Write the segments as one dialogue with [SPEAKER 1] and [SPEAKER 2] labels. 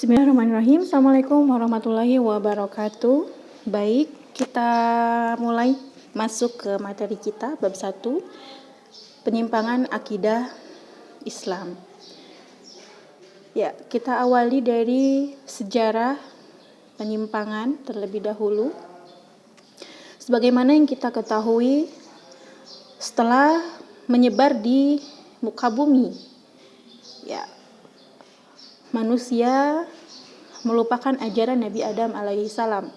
[SPEAKER 1] Bismillahirrahmanirrahim. Assalamualaikum warahmatullahi wabarakatuh. Baik, kita mulai masuk ke materi kita bab 1, penyimpangan akidah Islam. Ya, kita awali dari sejarah penyimpangan terlebih dahulu. Sebagaimana yang kita ketahui, setelah menyebar di muka bumi, ya, manusia melupakan ajaran Nabi Adam alaihi salam.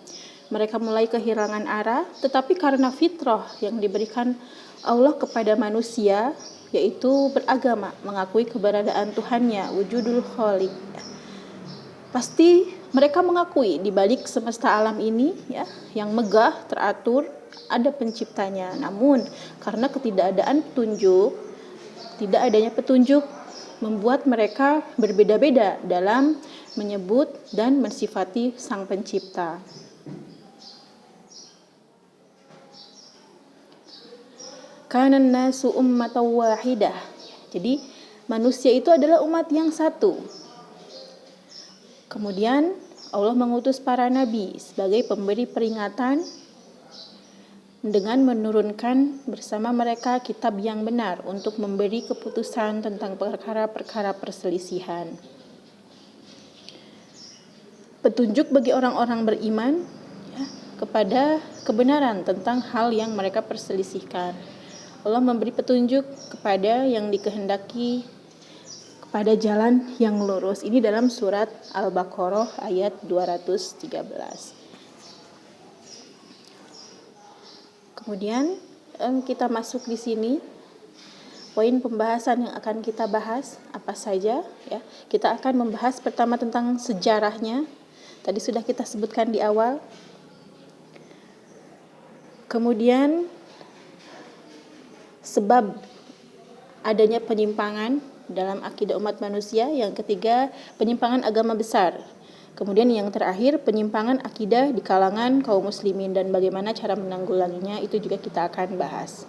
[SPEAKER 1] Mereka mulai kehilangan arah, tetapi karena fitrah yang diberikan Allah kepada manusia, yaitu beragama, mengakui keberadaan Tuhannya, wujudul khaliq. Pasti mereka mengakui di balik semesta alam ini, ya, yang megah, teratur, ada penciptanya. Namun karena ketidakadaan petunjuk, tidak adanya petunjuk membuat mereka berbeda-beda dalam menyebut dan mensifati Sang Pencipta. Kanan nasu ummatan wahidah. Jadi manusia itu adalah umat yang satu. Kemudian Allah mengutus para nabi sebagai pemberi peringatan dengan menurunkan bersama mereka kitab yang benar untuk memberi keputusan tentang perkara-perkara perselisihan. Petunjuk bagi orang-orang beriman, ya, kepada kebenaran tentang hal yang mereka perselisihkan. Allah memberi petunjuk kepada yang dikehendaki kepada jalan yang lurus. Ini dalam surat Al-Baqarah ayat 213. Kemudian kita masuk di sini poin pembahasan yang akan kita bahas apa saja, ya. Kita akan membahas pertama tentang sejarahnya. Tadi sudah kita sebutkan di awal. Kemudian sebab adanya penyimpangan dalam akidah umat manusia. Yang ketiga, penyimpangan agama besar. Kemudian yang terakhir, penyimpangan akidah di kalangan kaum muslimin dan bagaimana cara menanggulanginya, itu juga kita akan bahas.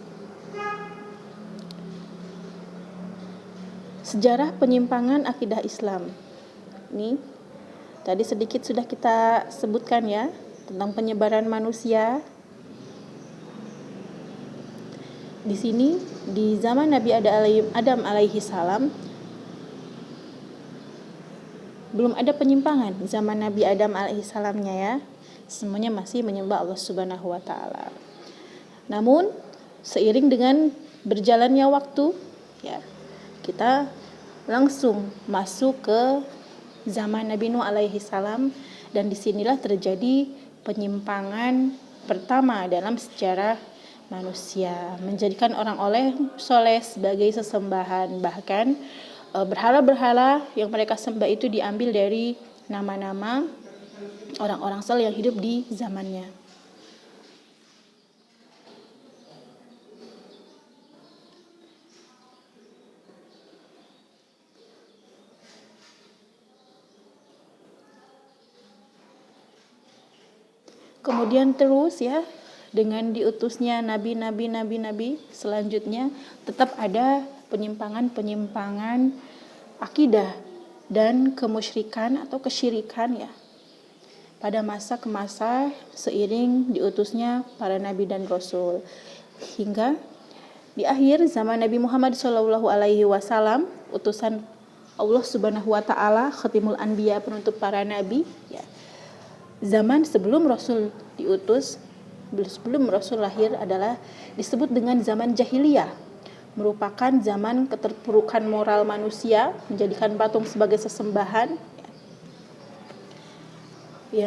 [SPEAKER 1] Sejarah penyimpangan akidah Islam. Ini tadi sedikit sudah kita sebutkan, ya, tentang penyebaran manusia. Di sini di zaman Nabi Adam alaihi salam belum ada penyimpangan. Zaman Nabi Adam alaihissalamnya, ya, semuanya masih menyembah Allah Subhanahu wa taala. Namun seiring dengan berjalannya waktu, ya, kita langsung masuk ke zaman Nabi Nuh alaihissalam, dan disinilah terjadi penyimpangan pertama dalam sejarah manusia, menjadikan orang soleh sebagai sesembahan. Bahkan berhala-berhala yang mereka sembah itu diambil dari nama-nama orang-orang saleh yang hidup di zamannya. Kemudian terus, ya, dengan diutusnya nabi selanjutnya tetap ada penyimpangan akidah dan kemusyrikan atau kesyirikan, ya, pada masa ke masa seiring diutusnya para nabi dan rasul, hingga di akhir zaman Nabi Muhammad SAW, utusan Allah Subhanahu wa taala, khatimul anbiya, penutup para nabi, ya. Zaman sebelum Rasul diutus, sebelum Rasul lahir adalah disebut dengan zaman jahiliyah, merupakan zaman keterpurukan moral manusia, menjadikan patung sebagai sesembahan, ya.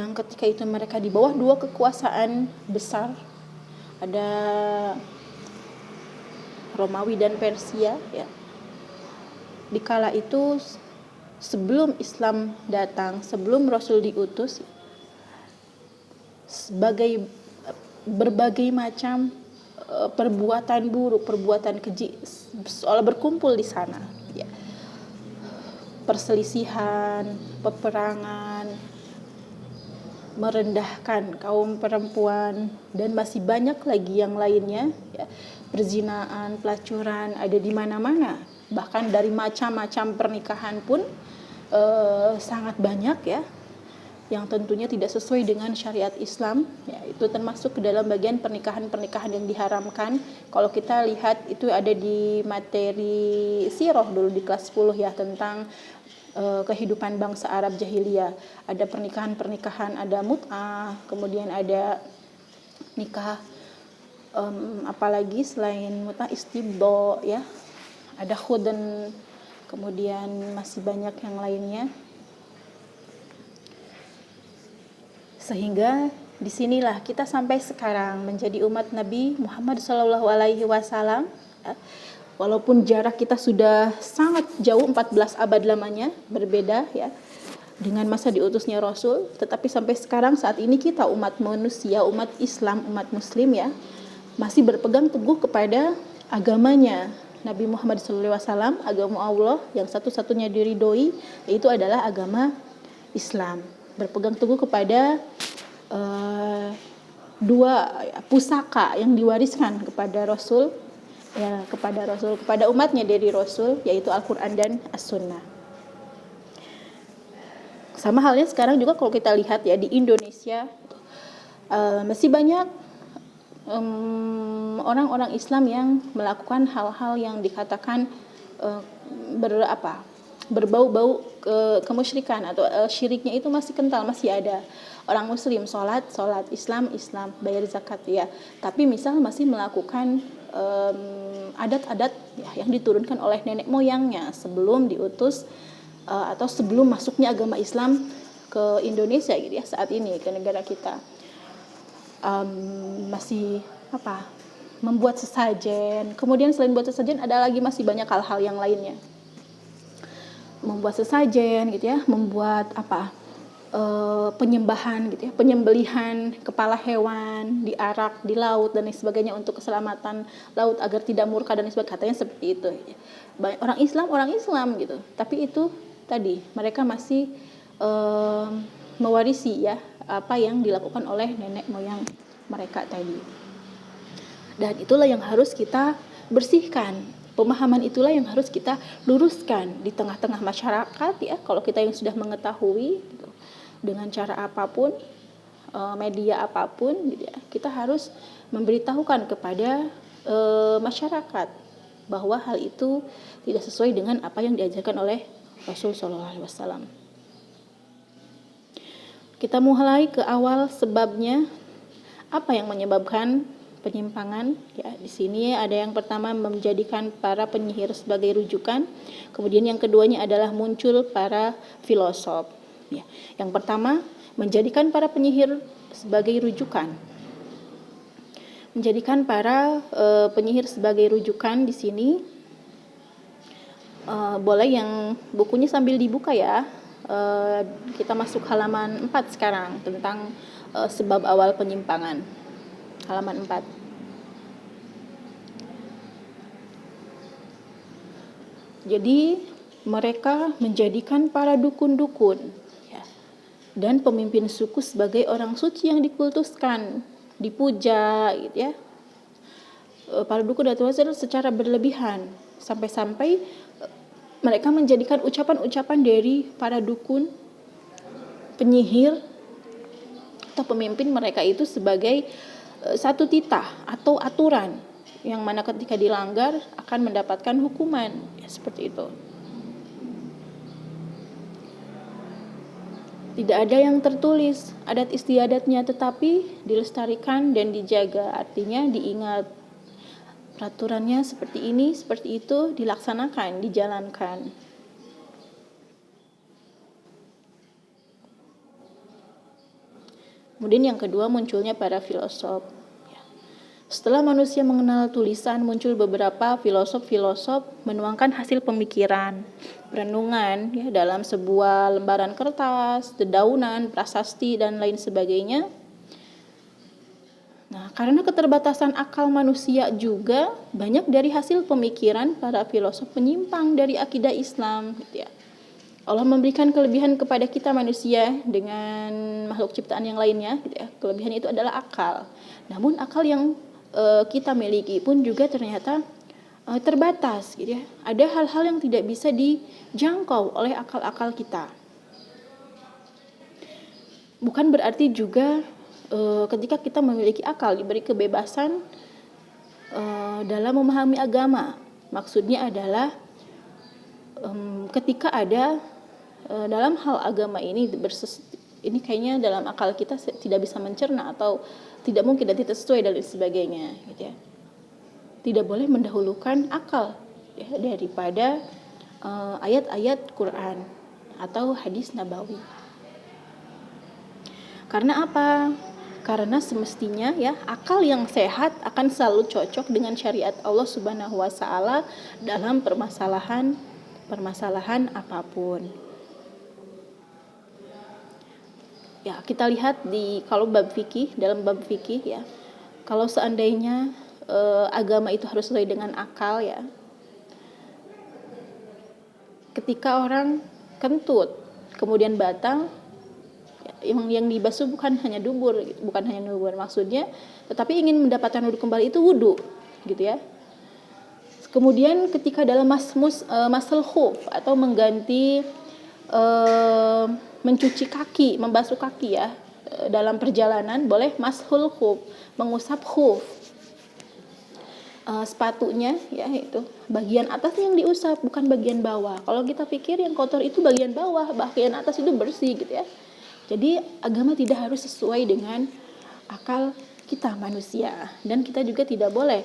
[SPEAKER 1] Yang ketika itu mereka di bawah dua kekuasaan besar, ada Romawi dan Persia, ya. Dikala itu sebelum Islam datang, sebelum Rasul diutus, sebagai berbagai macam perbuatan buruk, perbuatan keji seolah berkumpul di sana, ya. Perselisihan, peperangan, merendahkan kaum perempuan, dan masih banyak lagi yang lainnya, ya. Perzinaan, pelacuran ada di mana-mana. Bahkan dari macam-macam pernikahan pun sangat banyak ya, yang tentunya tidak sesuai dengan syariat Islam, ya, itu termasuk ke dalam bagian pernikahan-pernikahan yang diharamkan. Kalau kita lihat itu ada di materi sirah dulu di kelas 10 ya, tentang kehidupan bangsa Arab jahiliyah. Ada pernikahan-pernikahan, ada mut'ah, kemudian ada nikah apalagi selain mut'ah, istibdo ya, ada khudan, kemudian masih banyak yang lainnya. Sehingga disinilah kita sampai sekarang menjadi umat Nabi Muhammad SAW. Walaupun jarak kita sudah sangat jauh, 14 abad lamanya berbeda ya dengan masa diutusnya Rasul, tetapi sampai sekarang saat ini kita umat manusia, umat Islam, umat Muslim ya, masih berpegang teguh kepada agamanya Nabi Muhammad SAW, agama Allah yang satu-satunya diridhoi, yaitu adalah agama Islam. Berpegang teguh kepada dua pusaka yang diwariskan kepada Rasul ya, kepada umatnya dari Rasul, yaitu Al-Quran dan As-Sunnah. Sama halnya sekarang juga kalau kita lihat ya di Indonesia masih banyak orang-orang Islam yang melakukan hal-hal yang dikatakan berbau-bau kemusyrikan atau syiriknya itu masih kental, masih ada. Orang Muslim sholat, Islam, bayar zakat ya, tapi misal masih melakukan adat-adat ya, yang diturunkan oleh nenek moyangnya sebelum diutus atau sebelum masuknya agama Islam ke Indonesia gitu ya, saat ini ke negara kita. Masih membuat sesajen, kemudian selain buat sesajen ada lagi masih banyak hal-hal yang lainnya. Membuat sesajen gitu ya, membuat penyembahan gitu ya, penyembelihan kepala hewan diarak di laut dan lain sebagainya untuk keselamatan laut agar tidak murka dan lain sebagainya, katanya seperti itu ya. Orang Islam gitu, tapi itu tadi mereka masih mewarisi ya apa yang dilakukan oleh nenek moyang mereka tadi. Dan itulah yang harus kita bersihkan. Pemahaman itulah yang harus kita luruskan di tengah-tengah masyarakat ya. Kalau kita yang sudah mengetahui gitu, dengan cara apapun, media apapun gitu ya, kita harus memberitahukan kepada masyarakat bahwa hal itu tidak sesuai dengan apa yang diajarkan oleh Rasul SAW. Kita mulai ke awal sebabnya, apa yang menyebabkan penyimpangan ya. Di sini ada yang pertama, menjadikan para penyihir sebagai rujukan. Kemudian yang keduanya adalah muncul para filosof ya. Yang pertama, menjadikan para penyihir sebagai rujukan. Menjadikan para penyihir sebagai rujukan di sini, boleh yang bukunya sambil dibuka ya. Kita masuk halaman 4 sekarang tentang sebab awal penyimpangan. Halaman 4. Jadi mereka menjadikan para dukun-dukun ya, dan pemimpin suku sebagai orang suci yang dikultuskan, dipuja gitu ya. Para dukun dan tuan secara berlebihan, sampai-sampai mereka menjadikan ucapan-ucapan dari para dukun, penyihir atau pemimpin mereka itu sebagai satu titah atau aturan yang mana ketika dilanggar akan mendapatkan hukuman ya, seperti itu. Tidak ada yang tertulis adat istiadatnya, tetapi dilestarikan dan dijaga, artinya diingat peraturannya seperti ini, seperti itu, dilaksanakan, dijalankan. Kemudian yang kedua, munculnya para filosof. Setelah manusia mengenal tulisan, muncul beberapa filosof menuangkan hasil pemikiran, perenungan ya, dalam sebuah lembaran kertas, dedaunan, prasasti, dan lain sebagainya. Nah, karena keterbatasan akal manusia juga, banyak dari hasil pemikiran para filosof menyimpang dari akidah Islam gitu ya. Allah memberikan kelebihan kepada kita manusia dengan makhluk ciptaan yang lainnya gitu ya. Kelebihan itu adalah akal. Namun akal yang kita miliki pun juga ternyata terbatas gitu ya. Ada hal-hal yang tidak bisa dijangkau oleh akal-akal kita. Bukan berarti juga ketika kita memiliki akal, diberi kebebasan dalam memahami agama. Maksudnya adalah ketika ada dalam hal agama ini kayaknya dalam akal kita tidak bisa mencerna atau tidak mungkin dan tidak sesuai dan sebagainya gitu ya. Tidak boleh mendahulukan akal ya, daripada ayat-ayat Quran atau hadis nabawi. Karena apa? Karena semestinya ya akal yang sehat akan selalu cocok dengan syariat Allah Subhanahu wa taala dalam permasalahan apapun. Ya, kita lihat dalam bab fikih ya. Kalau seandainya agama itu harus sesuai dengan akal ya. Ketika orang kentut kemudian batal, yang dibasuh bukan hanya dubur, maksudnya, tetapi ingin mendapatkan wudhu kembali itu wudhu, gitu ya. Kemudian ketika dalam masal khuf atau mengganti mencuci kaki, membasuh kaki ya, dalam perjalanan boleh mashul khuf, mengusap khuf. Sepatunya ya itu bagian atas yang diusap bukan bagian bawah. Kalau kita pikir yang kotor itu bagian bawah, bagian atas itu bersih gitu ya. Jadi agama tidak harus sesuai dengan akal kita manusia, dan kita juga tidak boleh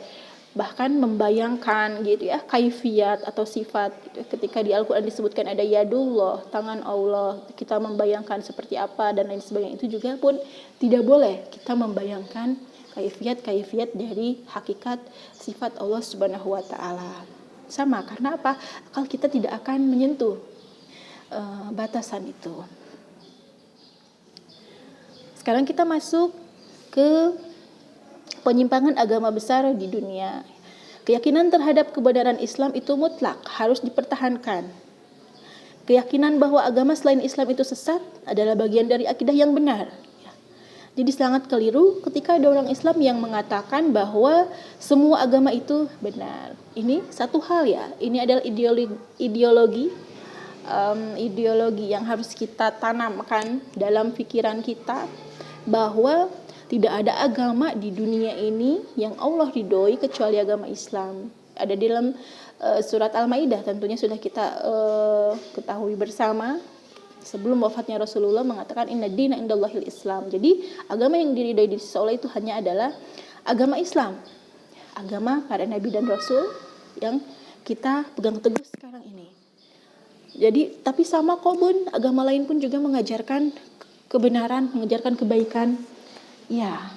[SPEAKER 1] bahkan membayangkan gitu ya kaifiat atau sifat gitu. Ketika di Al-Qur'an disebutkan ada yadullah, tangan Allah, kita membayangkan seperti apa dan lain sebagainya, itu juga pun tidak boleh kita membayangkan kaifiat dari hakikat sifat Allah Subhanahu wa taala. Sama, karena apa? Akal kita tidak akan menyentuh batasan itu. Sekarang kita masuk ke penyimpangan agama besar di dunia. Keyakinan terhadap kebenaran Islam itu mutlak, harus dipertahankan. Keyakinan bahwa agama selain Islam itu sesat adalah bagian dari akidah yang benar. Jadi sangat keliru ketika ada orang Islam yang mengatakan bahwa semua agama itu benar. Ini satu hal ya, ini adalah ideologi yang harus kita tanamkan dalam pikiran kita, bahwa tidak ada agama di dunia ini yang Allah ridhoi kecuali agama Islam. Ada di dalam surat Al-Maidah, tentunya sudah kita ketahui bersama. Sebelum wafatnya Rasulullah mengatakan inna dina indallahil Islam. Jadi agama yang diridhoi di sisi Allah itu hanya adalah agama Islam, agama para nabi dan rasul yang kita pegang teguh sekarang ini. Jadi tapi sama kok Bun, agama lain pun juga mengajarkan kebenaran, mengajarkan kebaikan. Ya,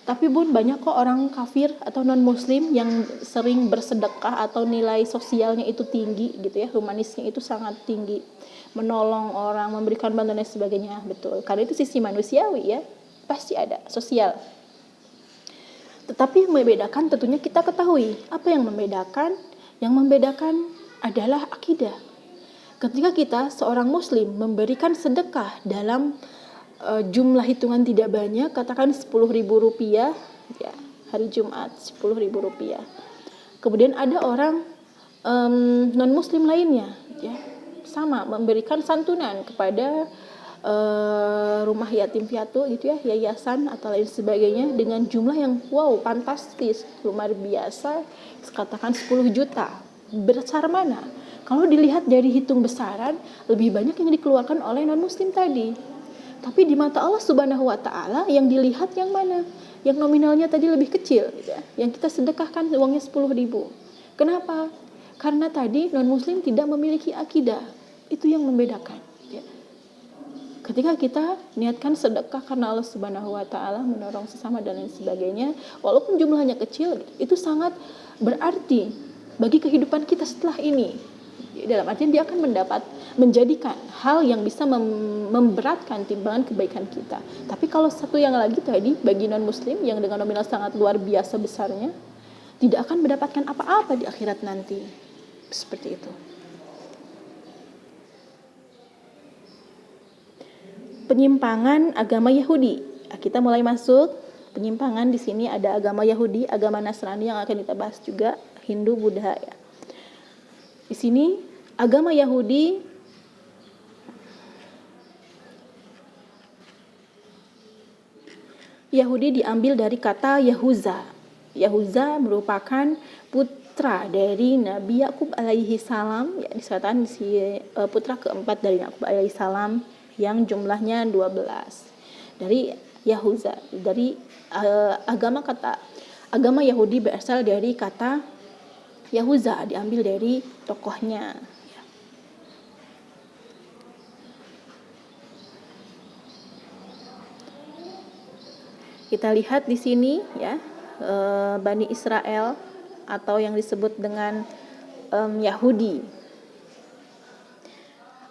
[SPEAKER 1] tapi Bun, banyak kok orang kafir atau non-muslim yang sering bersedekah atau nilai sosialnya itu tinggi gitu ya, humanisnya itu sangat tinggi, menolong orang, memberikan bantuan dan sebagainya. Betul, karena itu sisi manusiawi ya, pasti ada sosial. Tetapi membedakan tentunya kita ketahui apa yang membedakan. Yang membedakan adalah akidah. Ketika kita seorang muslim memberikan sedekah dalam jumlah hitungan tidak banyak, katakan 10.000 rupiah ya, hari Jumat 10.000 rupiah. Kemudian ada orang non muslim lainnya ya, sama memberikan santunan kepada rumah yatim piatu gitu ya, yayasan atau lain sebagainya dengan jumlah yang wow fantastis, luar biasa, katakan 10 juta. Besar mana? Kalau dilihat dari hitung besaran, lebih banyak yang dikeluarkan oleh non muslim tadi. Tapi di mata Allah Subhanahu wa taala yang dilihat yang mana? Yang nominalnya tadi lebih kecil gitu ya. Yang kita sedekahkan uangnya 10.000. Kenapa? Karena tadi non muslim tidak memiliki akidah. Itu yang membedakan ya. Ketika kita niatkan sedekah karena Allah Subhanahu wa taala, menolong sesama dan lain sebagainya, walaupun jumlahnya kecil, itu sangat berarti bagi kehidupan kita setelah ini. Dalam artian dia akan menjadikan hal yang bisa memberatkan timbangan kebaikan kita. Tapi kalau satu yang lagi tadi, bagi non-muslim yang dengan nominal sangat luar biasa besarnya, tidak akan mendapatkan apa-apa di akhirat nanti. Seperti itu. Penyimpangan agama Yahudi. Kita mulai masuk penyimpangan di sini, ada agama Yahudi, agama Nasrani yang akan kita bahas juga Hindu, Buddha ya. Di sini agama Yahudi diambil dari kata Yahuza. Yahuza merupakan putra dari Nabi Yakub alaihi salam, ya, disatakan putra keempat dari Yakub alaihi salam yang jumlahnya 12. Dari Yahuza, dari agama Yahudi berasal dari kata Yahuza, diambil dari tokohnya. Kita lihat di sini ya, Bani Israel atau yang disebut dengan Yahudi.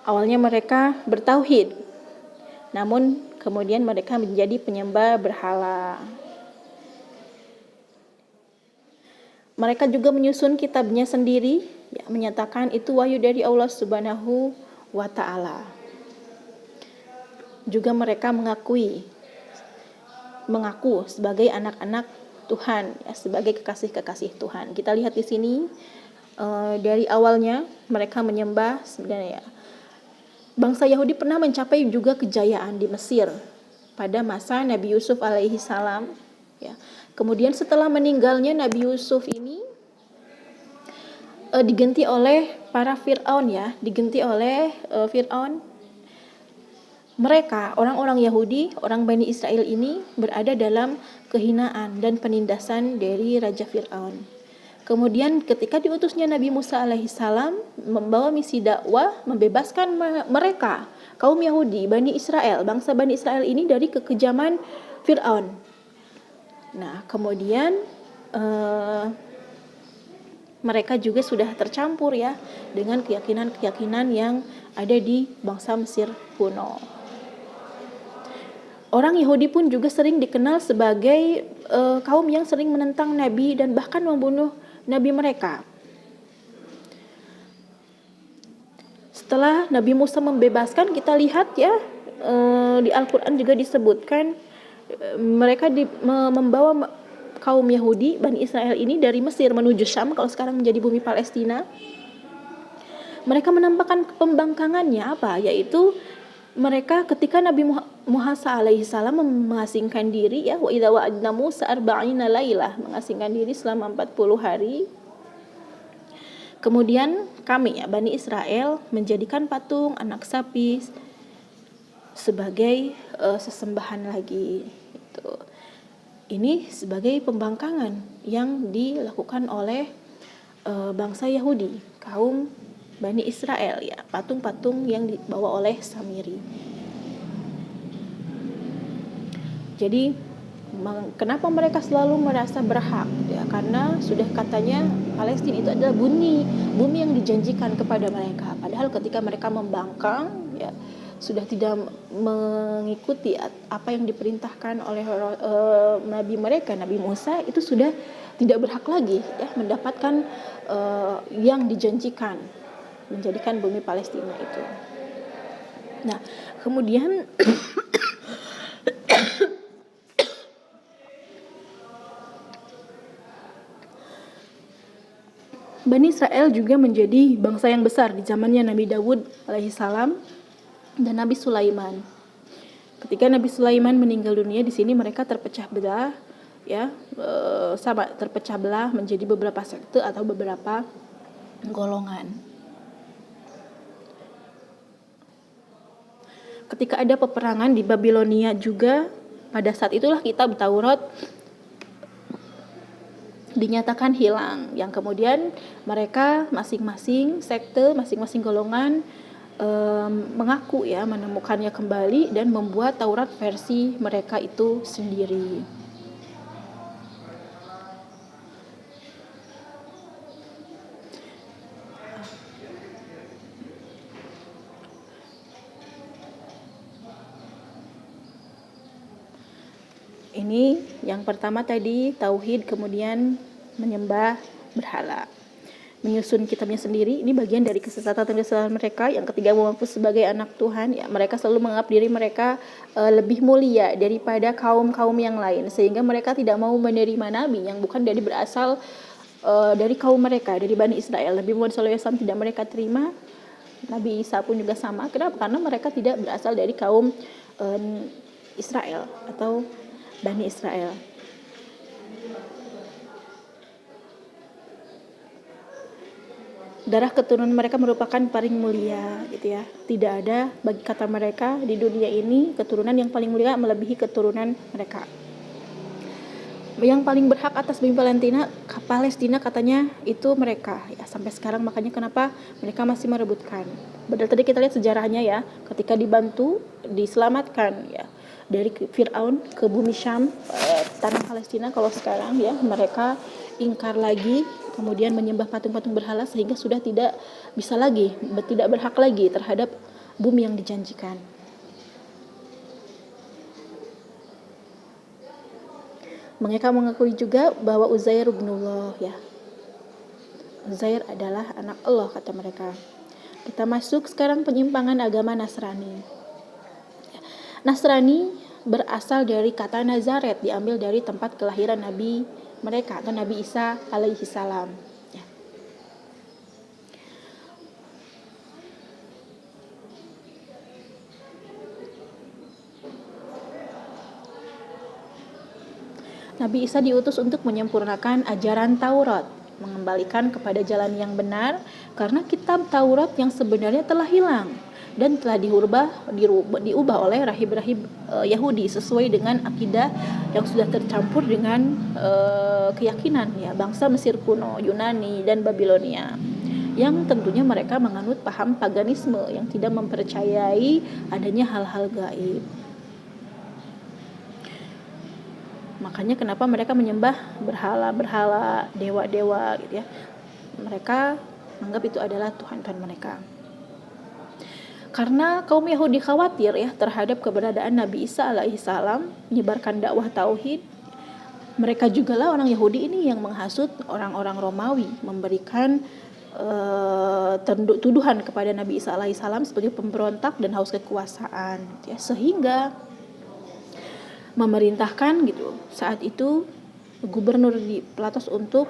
[SPEAKER 1] Awalnya mereka bertauhid, namun kemudian mereka menjadi penyembah berhala. Mereka juga menyusun kitabnya sendiri, ya, menyatakan itu wahyu dari Allah Subhanahu wa Ta'ala. Juga mereka mengaku sebagai anak-anak Tuhan, ya, sebagai kekasih-kekasih Tuhan. Kita lihat di sini dari awalnya mereka menyembah, sebenarnya bangsa Yahudi pernah mencapai juga kejayaan di Mesir pada masa Nabi Yusuf alaihi salam, ya. Kemudian setelah meninggalnya Nabi Yusuf ini diganti oleh para Fir'aun, ya, Fir'aun. Mereka, orang-orang Yahudi, orang Bani Israel ini berada dalam kehinaan dan penindasan dari Raja Fir'aun. Kemudian ketika diutusnya Nabi Musa alaihissalam membawa misi dakwah, membebaskan mereka, kaum Yahudi, Bani Israel, bangsa Bani Israel ini dari kekejaman Fir'aun. Nah, kemudian mereka juga sudah tercampur ya dengan keyakinan-keyakinan yang ada di bangsa Mesir kuno. Orang Yahudi pun juga sering dikenal sebagai kaum yang sering menentang Nabi dan bahkan membunuh Nabi mereka. Setelah Nabi Musa membebaskan, kita lihat ya di Al-Quran juga disebutkan mereka membawa kaum Yahudi, Bani Israel ini dari Mesir menuju Syam, kalau sekarang menjadi bumi Palestina. Mereka menampakkan pembangkangannya apa? Yaitu mereka ketika Nabi Musa alaihi salam mengasingkan diri, ya, wa idza wa'adna Musa 40 lailah, mengasingkan diri selama 40 hari. Kemudian kami, ya, Bani Israel menjadikan patung anak sapi sebagai sesembahan lagi. Ini sebagai pembangkangan yang dilakukan oleh bangsa Yahudi, kaum Bani Israel, ya, patung-patung yang dibawa oleh Samiri. Jadi kenapa mereka selalu merasa berhak? Ya, karena sudah katanya Palestina itu adalah bumi yang dijanjikan kepada mereka. Padahal ketika mereka membangkang, ya, sudah tidak mengikuti apa yang diperintahkan oleh nabi mereka, Nabi Musa, itu sudah tidak berhak lagi, ya, mendapatkan yang dijanjikan, menjadikan bumi Palestina itu. Nah, kemudian Bani Israel juga menjadi bangsa yang besar di zamannya Nabi Dawud alaihissalam dan Nabi Sulaiman. Ketika Nabi Sulaiman meninggal dunia, di sini mereka terpecah belah, ya, terpecah belah menjadi beberapa sekte atau beberapa golongan. Ketika ada peperangan di Babilonia juga, pada saat itulah kitab Taurat dinyatakan hilang, yang kemudian mereka masing-masing sekte, masing-masing golongan mengaku, ya, menemukannya kembali dan membuat Taurat versi mereka itu sendiri. Ini yang pertama tadi tauhid, kemudian menyembah berhala, menyusun kitabnya sendiri. Ini bagian dari kesesatan mereka. Yang ketiga, mengaku sebagai anak Tuhan, ya, mereka selalu menganggap diri mereka lebih mulia daripada kaum-kaum yang lain, sehingga mereka tidak mau menerima nabi yang bukan dari berasal dari kaum mereka, dari Bani Israel. Nabi Muhammad SAW tidak mereka terima. Nabi Isa pun juga sama. Kenapa? Karena mereka tidak berasal dari kaum Israel atau Bani Israel. Darah keturunan mereka merupakan paling mulia, gitu ya. Tidak ada bagi kata mereka di dunia ini keturunan yang paling mulia melebihi keturunan mereka. Yang paling berhak atas bumi Palestina katanya itu mereka ya, sampai sekarang. Makanya kenapa mereka masih merebutkan. Padahal tadi kita lihat sejarahnya ya, ketika dibantu diselamatkan ya dari Firaun ke bumi Syam, tanah Palestina. Kalau sekarang ya mereka ingkar lagi, kemudian menyembah patung-patung berhala sehingga sudah tidak bisa lagi, tidak berhak lagi terhadap bumi yang dijanjikan. Mereka mengakui juga bahwa Uzair ibnullah ya. Uzair adalah anak Allah kata mereka. Kita masuk sekarang penyimpangan agama Nasrani. Nasrani berasal dari kata Nazaret, diambil dari tempat kelahiran Nabi mereka atau Nabi Isa alaihi salam. Ya. Nabi Isa diutus untuk menyempurnakan ajaran Taurat, mengembalikan kepada jalan yang benar, karena kitab Taurat yang sebenarnya telah hilang dan telah diubah oleh rahib-rahib Yahudi sesuai dengan akidah yang sudah tercampur dengan keyakinan ya bangsa Mesir kuno, Yunani dan Babilonia, yang tentunya mereka menganut paham paganisme yang tidak mempercayai adanya hal-hal gaib. Makanya kenapa mereka menyembah berhala-berhala, dewa-dewa gitu ya. Mereka menganggap itu adalah Tuhan-Tuhan mereka. Karena kaum Yahudi khawatir ya terhadap keberadaan Nabi Isa alaihi salam menyebarkan dakwah tauhid. Mereka juga lah orang Yahudi ini yang menghasut orang-orang Romawi, memberikan tuduhan kepada Nabi Isa alaihi salam sebagai pemberontak dan haus kekuasaan ya, sehingga memerintahkan gitu saat itu gubernur di Platos untuk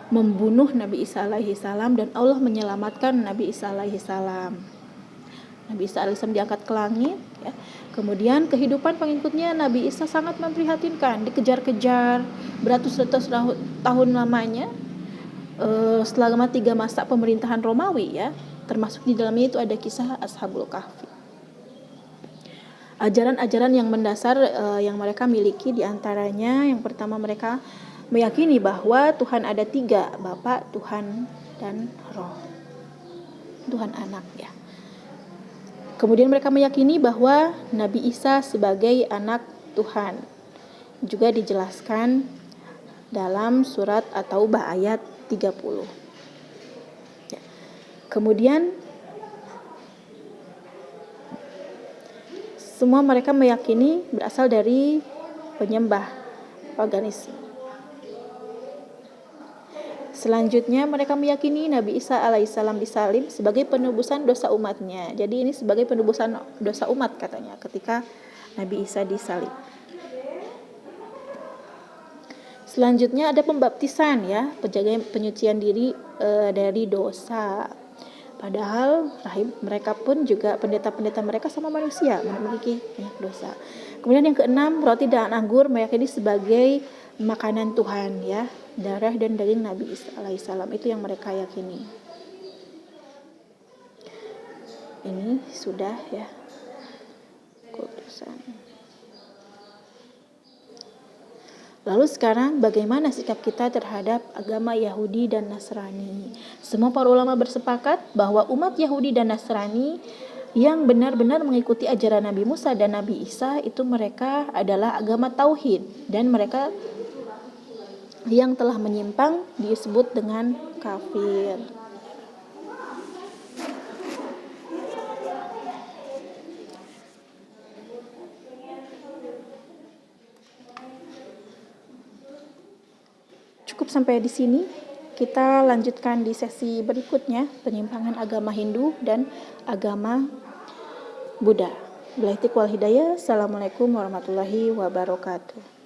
[SPEAKER 1] membunuh Nabi Isa alaihi salam, dan Allah menyelamatkan Nabi Isa alaihi salam. Nabi Isa alaihi salam diangkat ke langit ya. Kemudian kehidupan pengikutnya Nabi Isa sangat memprihatinkan, dikejar-kejar beratus-ratus tahun lamanya selama 3 masa pemerintahan Romawi ya. Termasuk di dalamnya itu ada kisah Ashabul Kahfi. Ajaran-ajaran yang mendasar yang mereka miliki diantaranya, yang pertama mereka meyakini bahwa Tuhan ada 3, Bapa, Tuhan, dan Roh. Tuhan anak ya. Kemudian mereka meyakini bahwa Nabi Isa sebagai anak Tuhan. Juga dijelaskan dalam surat At-Taubah ayat 30. Ya. Kemudian semua mereka meyakini berasal dari penyembah paganisme. Selanjutnya mereka meyakini Nabi Isa alaihissalam disalib sebagai penebusan dosa umatnya. Jadi ini sebagai penebusan dosa umat katanya ketika Nabi Isa disalib. Selanjutnya ada pembaptisan ya, penyucian diri dari dosa. Padahal rahib mereka pun juga pendeta-pendeta mereka sama manusia, memiliki banyak dosa. Kemudian yang keenam, roti dan anggur meyakini sebagai makanan Tuhan ya, darah dan daging Nabi Isa alaihissalam, itu yang mereka yakini. Ini sudah ya kudusan. Lalu sekarang bagaimana sikap kita terhadap agama Yahudi dan Nasrani? Semua para ulama bersepakat bahwa umat Yahudi dan Nasrani yang benar-benar mengikuti ajaran Nabi Musa dan Nabi Isa itu mereka adalah agama tauhid, dan mereka yang telah menyimpang disebut dengan kafir. Cukup sampai di sini. Kita lanjutkan di sesi berikutnya, penyimpangan agama Hindu dan agama Buddha. Billahi taufiq wal hidayah. Assalamualaikum warahmatullahi wabarakatuh.